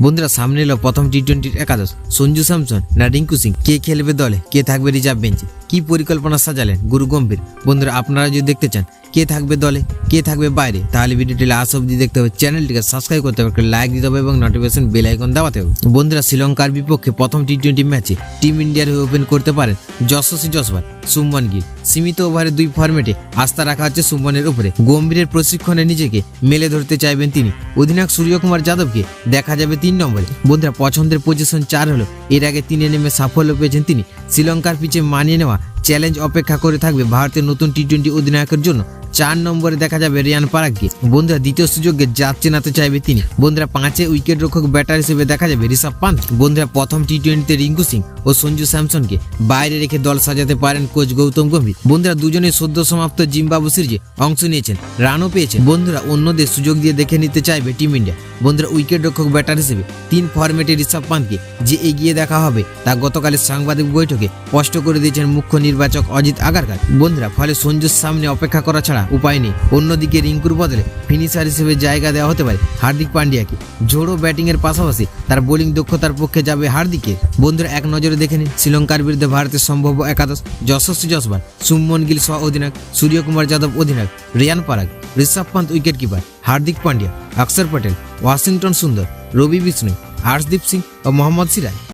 বন্ধুরা সামনে এলো প্রথম টি-20 একাদশ। সঞ্জু স্যামসন না রিঙ্কু সিং, কে খেলবে দলে, কে থাকবে রিজার্ভ বেঞ্চে, কি পরিকল্পনা সাজালেন গুরু গম্ভীর। বন্ধুরা আপনারা যদি দেখতে চান কে থাকবে দলে, কে থাকবে বাইরে, তাহলে ভিডিওটি লাস্ট অবধি দেখতে হবে। চ্যানেলটিকে সাবস্ক্রাইব করতে হবে, লাইক দিতে হবে এবং নোটিফিকেশন বেল আইকন দাবাতে হবে। বন্ধুরা শ্রীলঙ্কার বিপক্ষে প্রথম টি-20 ম্যাচে টিম ইন্ডিয়ার হয়ে ওপেন করতে পারেন যশস্বী জসওয়াল, শুভমান গিল। সীমিত ওভারে 2 ফরম্যাটে আস্থা রাখা হচ্ছে শুভমানের উপরে। গম্ভীরের প্রশিক্ষণে নিজেকে মেলে ধরতে চাইবেন তিনি। অধিনায়ক সূর্যকুমার যাদবকে দেখা যাবে 3 নম্বরে। বন্ধুরা পছন্দের পজিশন 4 হলো। এর আগে 3-এ নেমে সাফল্য পেয়েছেন তিনি। শ্রীলঙ্কার পিচে মানিয়ে নেওয়া চ্যালেঞ্জ অপেক্ষা করে থাকবে ভারতের নতুন টি-20 অধিনায়কের জন্য। 4 নম্বরে দেখা যাবে রিয়ান পারাগকে। বন্ধুরা দ্বিতীয় সুযোগে জাত চেনাতে চাইবে তিনি। বন্ধুরা 5-এ উইকেট রক্ষক ব্যাটার হিসেবে দেখা যাবে ঋষভ পান্ত। বন্ধুরা প্রথম টি-20তে রিঙ্কু সিং ও সঞ্জু স্যামসনকে বাইরে রেখে দল সাজাতে পারেন কোচ গৌতম গম্ভীর। বন্ধুরা দুজনেই সদ্য সমাপ্ত জিম্বাবু সিরিজে অংশ নিয়েছেন, রানও পেয়েছেন। বন্ধুরা অন্যদের সুযোগ দিয়ে দেখে নিতে চাইবে টিম ইন্ডিয়া। বন্ধুরা উইকেট রক্ষক ব্যাটার হিসেবে 3 ফরম্যাটে ঋষভ পান্তকে যে এগিয়ে দেখা হবে তা গতকালের সাংবাদিক বৈঠকে স্পষ্ট করে দিয়েছেন মুখ্য নির্বাচক অজিত আগারকার। বন্ধুরা ফলে সঞ্জুর সামনে অপেক্ষা করা ছাড়া উপায় নেই। অন্যদিকে রিঙ্কুর বদলে ফিনিশার হিসেবে জায়গা দেওয়া হতে পারে হার্দিক পান্ডিয়াকে। ঝোড়ো ব্যাটিং এর পাশাপাশি তার বোলিং দক্ষতার পক্ষে যাবে হার্দিকের। বন্ধুরা এক নজরে দেখে নিন শ্রীলঙ্কার বিরুদ্ধে ভারতের সম্ভাব্য একাদশ। যশস্বী জসওয়াল, শুভমান গিল সহ অধিনায়ক, সূর্যকুমার যাদব অধিনায়ক, রিয়ান পারাগ, ঋষভ পান্ত উইকেট কিপার, হার্দিক পান্ডিয়া, অক্ষর পটেল, ওয়াশিংটন সুন্দর, রবি বিষ্ণু, হর্ষদীপ সিং ও মোহাম্মদ সিরাজ।